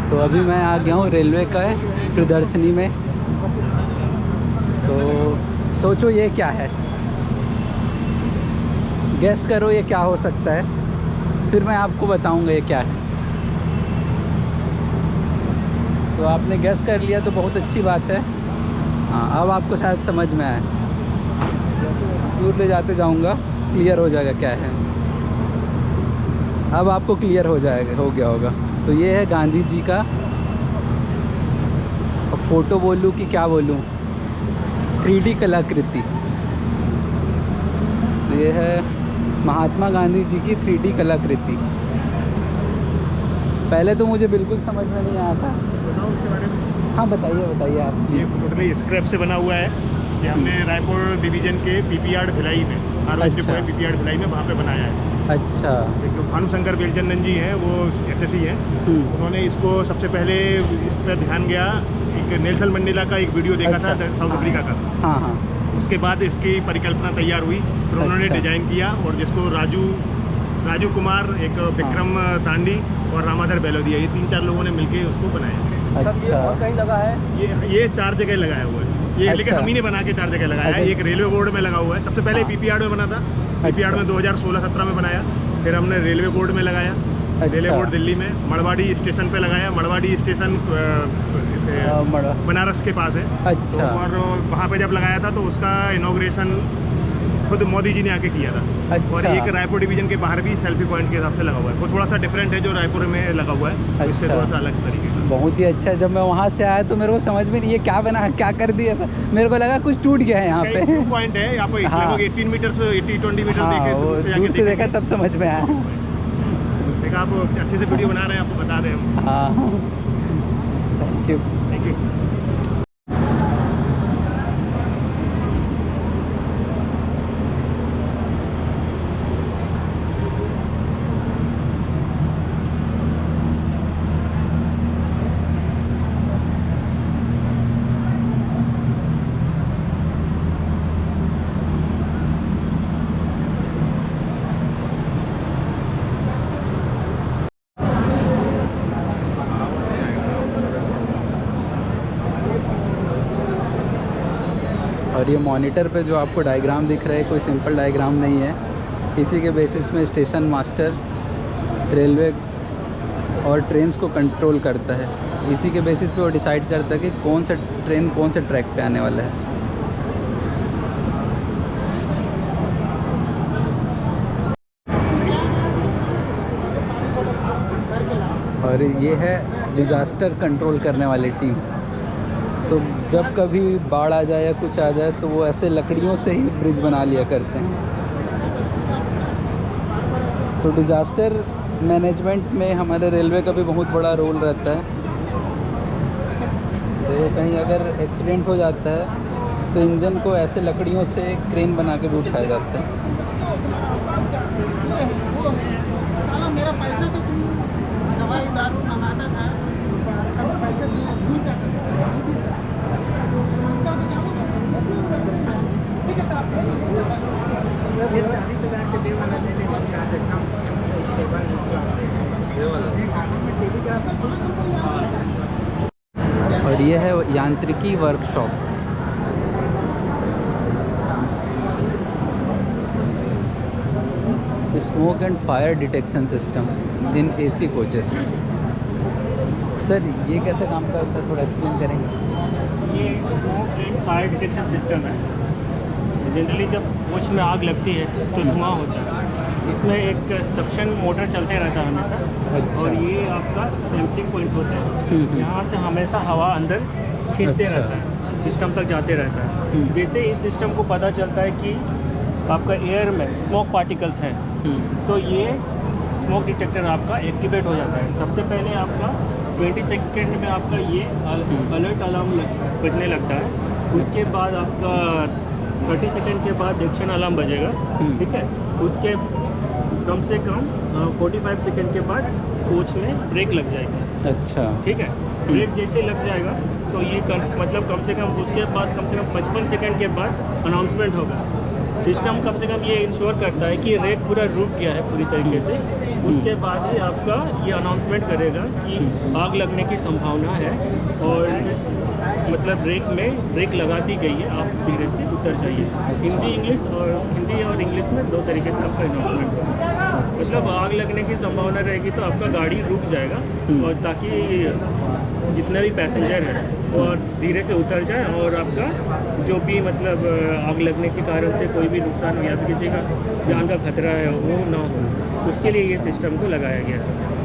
तो अभी मैं आ गया हूँ रेलवे का प्रदर्शनी में। तो सोचो ये क्या है, गैस करो ये क्या हो सकता है, फिर मैं आपको बताऊंगा ये क्या है। तो आपने गैस कर लिया तो बहुत अच्छी बात है। हाँ, अब आपको शायद समझ में आए। दूर ले जाते जाऊंगा, क्लियर हो जाएगा क्या है। अब आपको क्लियर हो जाएगा, हो गया होगा। तो ये है गांधी जी का, अब फ़ोटो बोलूँ कि क्या बोलूँ, 3D कलाकृति। तो ये है महात्मा गांधी जी की 3D कलाकृति। पहले तो मुझे बिल्कुल समझ में नहीं आया था। बताओ उसके बारे में। हाँ बताइए आप ये प्लीज़। टोटली स्क्रैप से बना हुआ है। ये हमने रायपुर डिवीज़न के पीपीआर भिलाई में, आरओएस डिपो है पीपीआर भिलाई में, वहाँ पे बनाया है। अच्छा। एक जो भानुशंकर बेलचंदन जी हैं, वो एसएससी हैं। उन्होंने इसको सबसे पहले इस पर ध्यान गया, एक नेल्सन मंडेला का एक वीडियो देखा था साउथ अफ्रीका का। हाँ हाँ। उसके बाद इसकी परिकल्पना तैयार हुई, फिर उन्होंने डिज़ाइन किया और जिसको राजू कुमार, एक विक्रम तांडी और रामाधर बेलोदिया, ये 3-4 लोगों ने मिलके उसको बनाया। अच्छा। और कहीं लगा है ये 4 जगह लगाया हुआ है ये। लेकिन हम ही ने बना के 4 जगह लगाया है। एक रेलवे बोर्ड में लगा हुआ है, सबसे पहले पीपीआर में बना था। पीपीआर में 2016-17 में बनाया, फिर हमने रेलवे बोर्ड में लगाया। रेलवे बोर्ड दिल्ली में, मड़वाड़ी स्टेशन पे लगाया। मड़वाड़ी स्टेशन बनारस के पास है। अच्छा। तो और वहाँ पे जब लगाया था तो उसका इनॉग्रेशन खुद मोदी जी ने आके किया था। अच्छा। और एक रायपुर डिवीजन के बाहर भी सेल्फी पॉइंट के हिसाब से लगा हुआ है। वो थोड़ा सा डिफरेंट है जो रायपुर में लगा हुआ है। अच्छा। इससे थोड़ा सा अलग तरीके का। बहुत ही अच्छा। जब मैं वहाँ से आया तो मेरे को समझ में नहीं ये क्या बना, क्या कर दिया था। मेरे को लगा कुछ टूट गया है यहाँ पे। व्यू पॉइंट है यहाँ पे, लगभग 18 मीटर से 80-20 मीटर हाँ, दूर से देखा तब समझ में आया। देखा, आप अच्छे से वीडियो बना रहे हैं, आपको बता दें हम। हाँ, थैंक यू। Thank you. और ये मॉनिटर पे जो आपको डायग्राम दिख रहा है, कोई सिंपल डायग्राम नहीं है। इसी के बेसिस में स्टेशन मास्टर रेलवे और ट्रेन्स को कंट्रोल करता है। इसी के बेसिस पे वो डिसाइड करता है कि कौन सा ट्रेन कौन से ट्रैक पे आने वाला है। और ये है डिज़ास्टर कंट्रोल करने वाली टीम। तो जब कभी बाढ़ आ जाए या कुछ आ जाए तो वो ऐसे लकड़ियों से ही ब्रिज बना लिया करते हैं। तो डिज़ास्टर मैनेजमेंट में हमारे रेलवे का भी बहुत बड़ा रोल रहता है। तो कहीं अगर एक्सीडेंट हो जाता है तो इंजन को ऐसे लकड़ियों से क्रेन बना के भी उठाया जाता है। साला मेरा पैसे से तुम दवाई दारू मंगाता था, अब पैसे दिए भूल जाता था। ठीक है साहब, ये 40,000 के दे वाला लेने का क्या देखता हूँ। और ये है यांत्रिकी workshop. Smoke and fire detection system in AC coaches. Sir ये कैसे काम करता है, थोड़ा एक्सप्लेन करेंगे? ये smoke and fire detection system है। जनरली जब कोच में आग लगती है तो धुआं होता है। इसमें एक सक्शन मोटर चलते रहता है हमेशा। अच्छा। और ये आपका सैम्पलिंग पॉइंट्स होते हैं, यहाँ से हमेशा हवा अंदर खींचते अच्छा। रहता है, सिस्टम तक जाते रहता है। जैसे इस सिस्टम को पता चलता है कि आपका एयर में स्मोक पार्टिकल्स हैं, तो ये स्मोक डिटेक्टर आपका एक्टिवेट हो जाता है। सबसे पहले आपका 20 सेकेंड में आपका ये अलर्ट अलार्म बजने लगता है। उसके बाद आपका 30 सेकेंड के बाद एक्शन अलार्म बजेगा। ठीक है, उसके कम से कम 45 सेकेंड के बाद कोच में ब्रेक लग जाएगी। अच्छा। ठीक है, ब्रेक जैसे लग जाएगा तो ये मतलब कम से कम उसके बाद कम से कम 55 सेकेंड के बाद अनाउंसमेंट होगा। सिस्टम कम से कम ये इंश्योर करता है कि रेक पूरा रुक गया है पूरी तरीके से। उसके बाद ही आपका ये अनाउंसमेंट करेगा कि आग लगने की संभावना है और इस मतलब ब्रेक लगा दी गई है, आप धीरे से उतर जाइए। हिंदी और इंग्लिश में दो तरीके से आपका अनाउंसमेंट होगा। मतलब आग लगने की संभावना रहेगी तो आपका गाड़ी रुक जाएगा और ताकि जितने भी पैसेंजर हैं वो धीरे से उतर जाए और आपका जो भी मतलब आग लगने के कारण से कोई भी नुकसान या फिर किसी का जान का खतरा है वो ना हो, उसके लिए ये सिस्टम को लगाया गया है।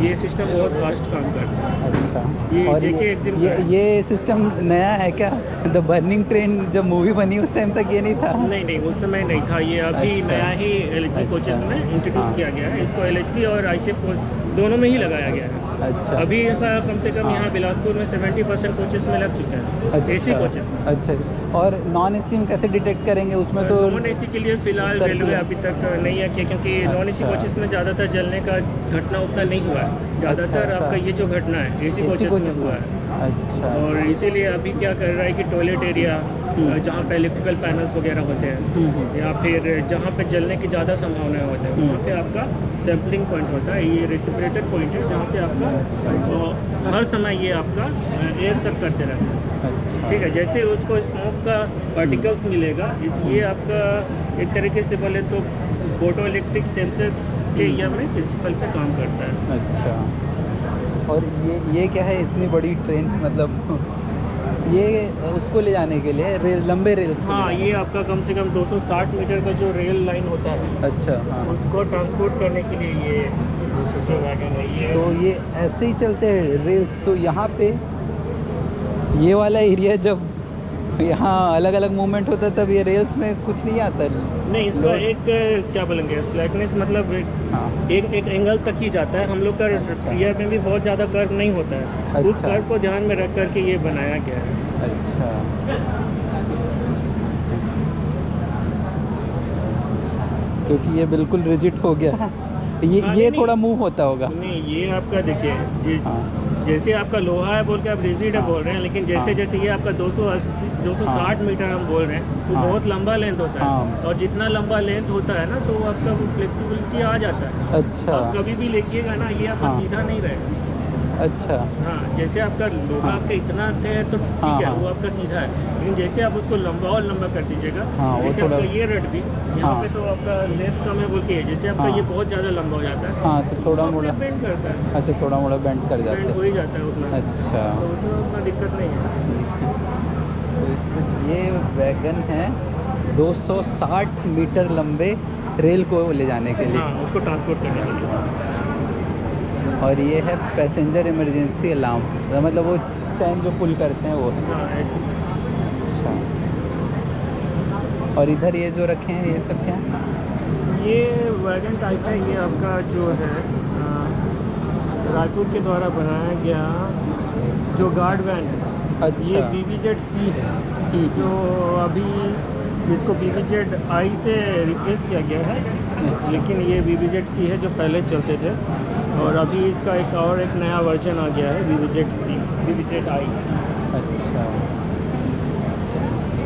ये सिस्टम बहुत फास्ट काम करता है। अच्छा, ये और JK एग्जिम का है। ये सिस्टम नया है क्या? द बर्निंग ट्रेन जब मूवी बनी उस टाइम तक ये नहीं था? नहीं, उस समय नहीं था। ये अभी अच्छा। नया ही LHB कोचेस में इंट्रोड्यूस हाँ। किया गया है। इसको LHB और ICF दोनों में ही लगाया गया है। अच्छा, अभी इसका कम से कम हाँ। यहाँ बिलासपुर में 70% कोचेस में लग चुका है। अच्छा, AC कोचेस में। अच्छा। और नॉन AC में कैसे डिटेक्ट करेंगे? उसमें तो नॉन AC के लिए फिलहाल सर्कुलर- रेलवे अभी तक नहीं है क्योंकि नॉन AC अच्छा। कोचेस में ज़्यादातर जलने का घटना उतना नहीं हुआ है। ज़्यादातर अच्छा, आपका ऐसा। ये जो घटना है AC कोचेस में हुआ है। अच्छा, और इसीलिए अभी क्या कर रहा है कि टॉयलेट एरिया जहाँ पे इलेक्ट्रिकल पैनल्स वगैरह होते हैं या फिर जहाँ पे जलने की ज़्यादा संभावनाएं होती है वहाँ पे आपका सैम्पलिंग पॉइंट होता है। ये रेसिप्रेटर पॉइंट है जहाँ से आपका हर समय ये आपका एयर सक करते रहता है। अच्छा, ठीक है, जैसे उसको स्मोक का पार्टिकल्स मिलेगा ये आपका एक तरीके से बोले तो फोटो इलेक्ट्रिक सेंसर के ये में प्रिंसिपल पे काम करता है। अच्छा। और ये क्या है? इतनी बड़ी ट्रेन, मतलब ये उसको ले जाने के लिए लंबे रेल्स को हाँ, ले जाने- ये आपका कम से कम 260 मीटर का जो रेल लाइन होता है अच्छा, हाँ। उसको ट्रांसपोर्ट करने के लिए ये जो वैगन है ये तो ये ऐसे ही चलते हैं रेल्स। तो यहाँ पे ये वाला एरिया जब यहाँ अलग अलग मूवमेंट होता है तब ये रेल्स में कुछ नहीं आता? नहीं, इसका एक क्या बोलेंगे स्लैकनेस मतलब हाँ, एक एंगल तक ही जाता है। हम लोग का एरिया में भी बहुत ज़्यादा कर्व नहीं होता है। उस अच्छा। कर्व को ध्यान में रख करके ये बनाया गया है। अच्छा। क्योंकि ये बिल्कुल रिजिड हो गया। ये हाँ, ये नहीं, थोड़ा मूव होता होगा। नहीं, ये आपका देखिए हाँ, जैसे आपका लोहा है बोल के आप रिजिड है हाँ। बोल रहे हैं, लेकिन जैसे हाँ। जैसे ये आपका 260 मीटर हम बोल रहे हैं वो हाँ। बहुत लंबा लेंथ होता है। हाँ। और जितना लंबा लेंथ होता है ना तो आपका वो फ्लेक्सिबिलिटी आ जाता है। अच्छा, आप कभी भी देखिएगा ना ये आपका हाँ। सीधा नहीं रहेगा। अच्छा, हाँ, जैसे आपका लोहा हाँ। आपका इतना है तो हाँ, ठीक है हाँ। वो आपका सीधा है, लेकिन जैसे आप उसको लंबा और लंबा कर दीजिएगा हाँ, वो जैसे थोड़ा- आपका ये रड भी यहाँ हाँ। पे तो आपका लेंथ कम है बोल के है, जैसे आपका हाँ। ये बहुत ज़्यादा लंबा हो जाता है हाँ, तो थोड़ा मोड़ा, बेंड करता है, अच्छा थोड़ा मोड़ा बेंड कर जाता बेंड हो है। ही जाता है उतना। अच्छा, तो उसमें उतना दिक्कत नहीं है। ठीक है। तो ये वैगन है 260 मीटर लंबे रेल को ले जाने के लिए। हाँ, उसको ट्रांसपोर्ट करने के लिए। और ये है पैसेंजर इमरजेंसी अलार्म, मतलब वो चैन जो पुल करते हैं वो है। हाँ, ऐसे अच्छा। और इधर ये जो रखे हैं ये सब क्या है? ये वैगन टाइप है। ये आपका जो है रायपुर के द्वारा बनाया गया जो गार्ड वैन है। अच्छा। ये BVZ-C है जो अभी इसको BVZ-I से रिप्लेस किया गया है, लेकिन ये BVZ-C है जो पहले चलते थे। और अभी इसका एक नया वर्जन आ गया है BVZ-C, BVZ-I। अच्छा,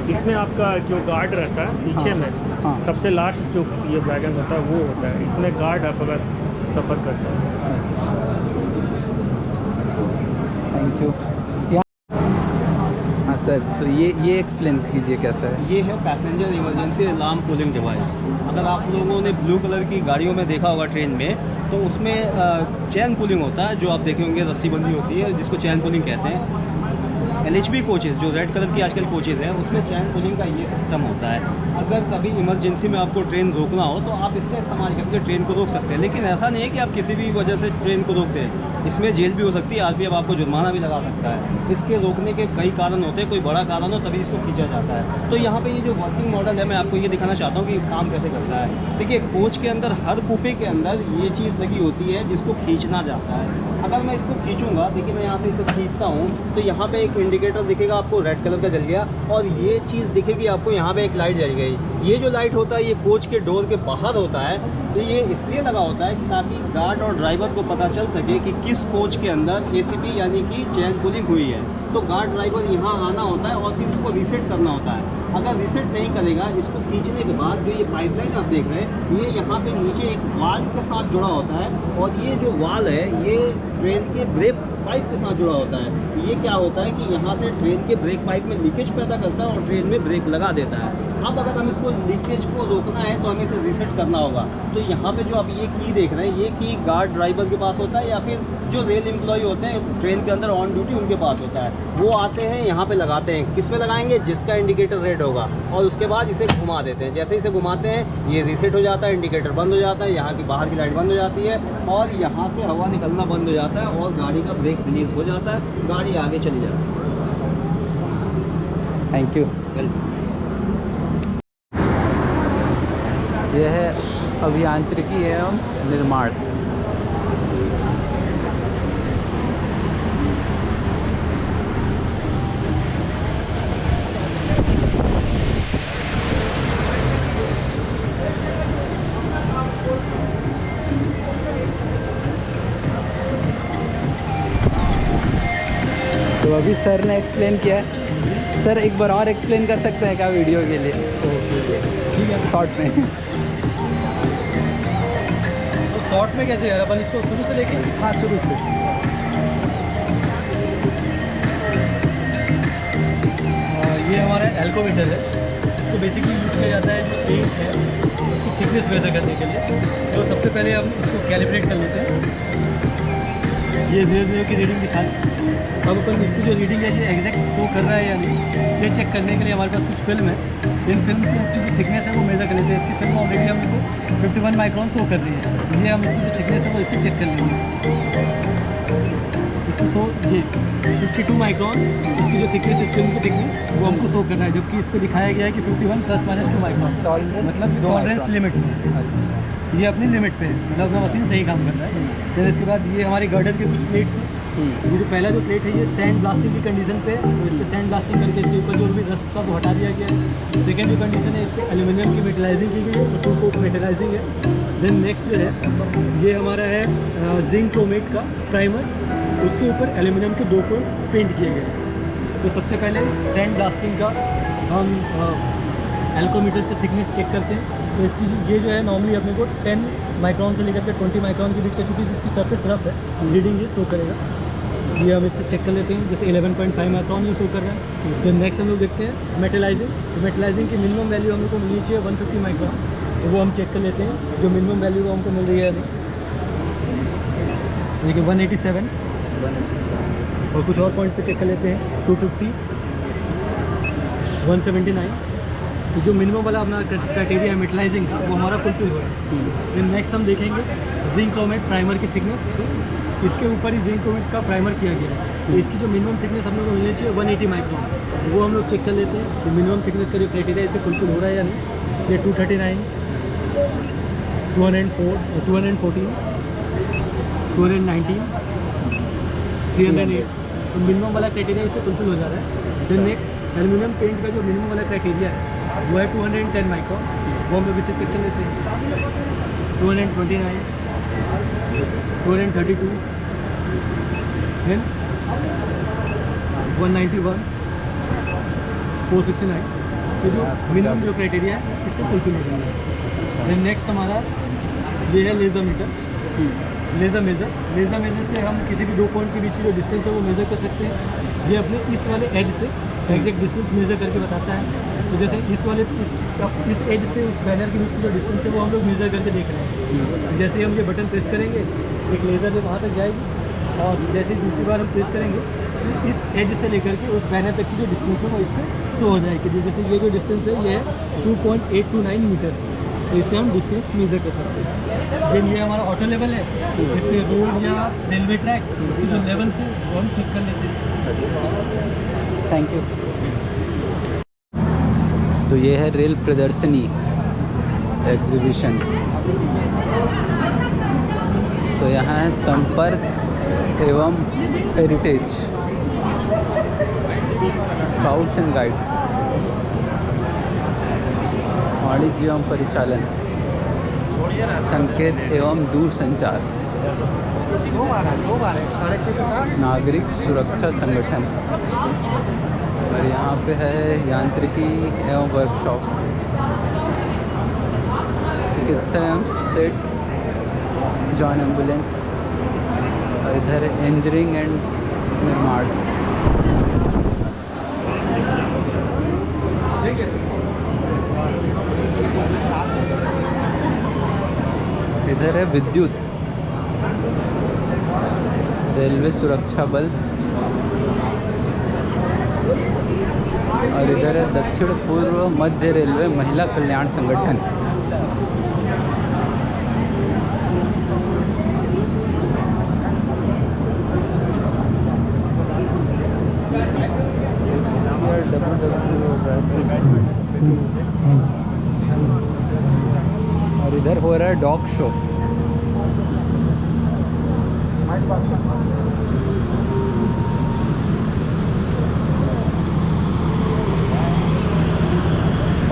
इसमें आपका जो गार्ड रहता है पीछे हाँ, में हाँ। सबसे लास्ट जो ये वैगन होता है वो होता है। इसमें गार्ड आप अगर सफ़र करते हैं। अच्छा, थैंक यू। हाँ सर, तो ये एक्सप्लेन कीजिए कैसा है? ये है passenger emergency alarm cooling device. अगर आप लोगों ने ब्लू कलर की गाड़ियों में देखा होगा ट्रेन में, तो उसमें चैन पुलिंग होता है, जो आप देखे होंगे रस्सी बंधी होती है जिसको चैन पुलिंग कहते हैं। LHB कोचेज़ जो रेड कलर की आजकल कोचेज़ हैं उसमें चैन पुलिंग का ये सिस्टम होता है। अगर कभी इमरजेंसी में आपको ट्रेन रोकना हो तो आप इसका इस्तेमाल करके ट्रेन को रोक सकते हैं, लेकिन ऐसा नहीं है कि आप किसी भी वजह से ट्रेन को रोक दें। इसमें जेल भी हो सकती है, RPF आपको जुर्माना भी लगा सकता है। इसके रोकने के कई कारण होते हैं, कोई बड़ा कारण हो तभी इसको खींचा जाता है। तो यहाँ पे ये जो वर्किंग मॉडल है मैं आपको ये दिखाना चाहता हूँ कि काम कैसे करता है। देखिए, कोच के अंदर हर कूपे के अंदर ये चीज़ लगी होती है जिसको खींचना जाता है। अगर मैं इसको खींचूंगा, देखिए मैं यहाँ से इसे खींचता हूँ तो यहाँ पे एक इंडिकेटर दिखेगा आपको रेड कलर का जल गया, और ये चीज़ दिखेगी आपको यहाँ पे एक लाइट जल गई। ये जो लाइट होता है ये कोच के डोर के बाहर होता है, तो ये इसलिए लगा होता है कि ताकि गार्ड और ड्राइवर को पता चल सके कि किस कोच के अंदर ACP यानी कि चेन पुलिंग हुई है। तो गार्ड ड्राइवर यहाँ आना होता है और फिर इसको रीसेट करना होता है। अगर रीसेट नहीं करेगा, इसको खींचने के बाद जो ये पाइपलाइन आप देख रहे हैं, ये यहाँ पे नीचे एक वाल्व के साथ जुड़ा होता है, और ये जो वाल्व है ये ट्रेन के ब्रेक पाइप के साथ जुड़ा होता है। ये क्या होता है कि यहाँ से ट्रेन के ब्रेक पाइप में लीकेज पैदा करता है और ट्रेन में ब्रेक लगा देता है। अब अगर हम इसको लीकेज को रोकना है तो हमें इसे रीसेट करना होगा। तो यहाँ पे जो आप ये की देख रहे हैं, ये की गार्ड ड्राइवर के पास होता है या फिर जो रेल एम्प्लॉय होते हैं ट्रेन के अंदर ऑन ड्यूटी, उनके पास होता है। वो आते हैं यहाँ पे लगाते हैं। किस पे लगाएंगे? जिसका इंडिकेटर रेड होगा, और उसके बाद इसे घुमा देते हैं। जैसे इसे घुमाते हैं ये रीसेट हो जाता है, इंडिकेटर बंद हो जाता है, यहाँ की बाहर की लाइट बंद हो जाती है, और यहाँ से हवा निकलना बंद हो जाता है, और गाड़ी का ब्रेक रिलीज हो जाता है, गाड़ी आगे चली जाती है। Thank you. यह है अभियांत्रिकी एवं निर्माण। तो अभी सर ने एक्सप्लेन किया है। सर एक बार और एक्सप्लेन कर सकते हैं क्या वीडियो के लिए? ठीक है, शॉर्ट में। तो शॉर्ट में कैसे यार, अपन इसको शुरू से लेके? हाँ, शुरू से। ये हमारा एल्कोमीटर है। इसको बेसिकली यूज़ किया जाता है जो पेंट है उसकी थिकनेस मेजर करने के लिए। तो सबसे पहले हम इसको कैलिब्रेट कर लेते हैं। ये 0 की रीडिंग दिखाएं। अब अपन इसकी जो रीडिंग है ये एग्जैक्ट शो कर रहा है या नहीं, ये चेक करने के लिए हमारे पास कुछ फिल्म है। इन फिल्म से इसकी जो थिकनेस है वो मेज़र कर लेते हैं। इसकी फिल्म ऑलरेडी हमको 51 माइक्रॉन शो कर रही है। ये हम इसकी जो थिकनेस है वो इससे चेक कर लेंगे। इसको शो ये 52 माइक्रॉन इसकी जो थिकनेस, इस फिल्म की थिकनेस वो हमको शो करना है, जबकि इस पर दिखाया गया है कि 51 ± 2 माइक्रॉन, मतलब टॉलरेंस लिमिट में। ये अपनी लिमिट पे है, मतलब अपना मशीन सही काम कर रहा है। फिर इसके बाद ये हमारे गर्डर के कुछ प्लेट्स हैं। ये जो पहला जो प्लेट है ये सैंड ब्लास्टिंग की कंडीशन पे है, तो इस पर सैंड ब्लास्टिंग करके इसके ऊपर जो भी रस्ट सब हटा दिया गया है। सेकेंड जो कंडीशन है इस पर एल्यूमिनियम की मेटलाइजिंग की गई है, तो 2 कोट मेटलाइजिंग है। देन नेक्स्ट जो है ये हमारा है जिंक क्रोमेट का प्राइमर, उसके ऊपर एल्यूमिनियम के 2 कोट पेंट किए गए हैं। तो सबसे पहले सैंड ब्लास्टिंग का हम एल्कोमीटर से थिकनेस चेक करते हैं। तो इसकी ये जो है नॉर्मली अपने को 10 माइक्रॉन से लेकर के 20 माइक्रॉन के बीच का, चूँकि इसकी सरफेस रफ है, रीडिंग ये शो करेगा। ये हम इससे चेक कर लेते हैं, जैसे 11.5 माइक्रॉन ये शो कर रहा है। फिर नेक्स्ट हम लोग देखते हैं मेटलाइजिंग। तो मेटलाइजिंग की मिनिमम वैल्यू हम लोग को मिलनी चाहिए 150 माइक्रॉन, तो वो हम चेक कर लेते हैं जो मिनिमम वैल्यू हमको मिल रही है अभी, देखिए 187। और कुछ और पॉइंट्स पे चेक कर लेते हैं 250, 179। तो जो मिनिमम वाला अपना क्राइटेरिया है मेटलाइजिंग का वो हमारा फुलफिल हो रहा है। फिर नेक्स्ट हम देखेंगे जिंक क्रोमेट प्राइमर की थिकनेस। तो इसके ऊपर ही जिंक क्रोमेट का प्राइमर किया गया है, तो इसकी जो मिनिमम थिकनेस हम लोग को मिलनी चाहिए 180 माइक्रॉन, वो हम लोग चेक कर लेते हैं कि मिनिमम थिकनेस का जो क्राइटेरिया इसे फुलफिल हो रहा है या नहीं। ये 239, 204, 214, 219, 308, तो मिनिमम वाला क्राइटेरिया इससे फुलफिल हो जा रहा है। फिर नेक्स्ट एल्यूमिनियम पेंट का जो मिनिमम वाला क्राइटेरिया है वो है 210 माइक्रॉन, वो हम लोग इसे चेक कर लेते हैं। 229, 232, then 191, 469, तो जो मिनिमम जो क्राइटेरिया है इससे फुलफिल हो जाएगा। देन नेक्स्ट हमारा ये है लेज़र मीटर, लेज़र मेज़र से हम किसी भी 2 पॉइंट के बीच की जो डिस्टेंस है वो मेज़र कर सकते हैं। ये अपने इस वाले एज से एग्जैक्ट डिस्टेंस मेज़र करके बताता है। तो जैसे इस वाले इस एज से उस बैनर के बीच की जो डिस्टेंस है वो हम लोग मेज़र करके देख रहे हैं। जैसे हम ये बटन प्रेस करेंगे एक लेज़र में वहाँ तक जाएगी, और जैसे दूसरी बार हम प्रेस करेंगे तो इस एज से लेकर के उस बैनर तक की जो डिस्टेंस है वो इस पर शो हो जाएगी। जैसे ये जो डिस्टेंस है ये है 2.829 मीटर, तो इससे हम डिस्टेंस मेज़र कर सकते हैं। देन ये हमारा ऑटो लेवल है, इससे रोड या रेलवे ट्रैक उसकी जो लेवल से वो हम चेक कर लेते हैं। Thank you. तो ये है रेल प्रदर्शनी एग्जीबिशन। तो यहाँ है संपर्क एवं हेरिटेज। स्काउट्स एंड गाइड्स, वाणिज्य एवं परिचालन, संकेत एवं दूर संचार, दो बार है 6:30 से 7। नागरिक सुरक्षा संगठन, और यहाँ पे है यांत्रिकी एवं वर्कशॉप, चिकित्सा एवं सेट, जॉन एम्बुलेंस, और इधर इंजीनियरिंग एंड निर्माण। इधर है विद्युत, रेलवे सुरक्षा बल, और इधर है दक्षिण पूर्व मध्य रेलवे महिला कल्याण संगठन। और इधर हो रहा है डॉग शो।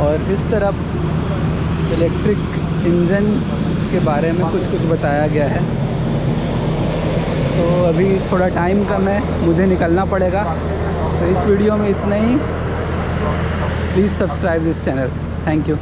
और इस तरफ इलेक्ट्रिक इंजन के बारे में कुछ बताया गया है। तो अभी थोड़ा टाइम कम है, मुझे निकलना पड़ेगा, तो इस वीडियो में इतना ही। Please subscribe this channel. Thank you.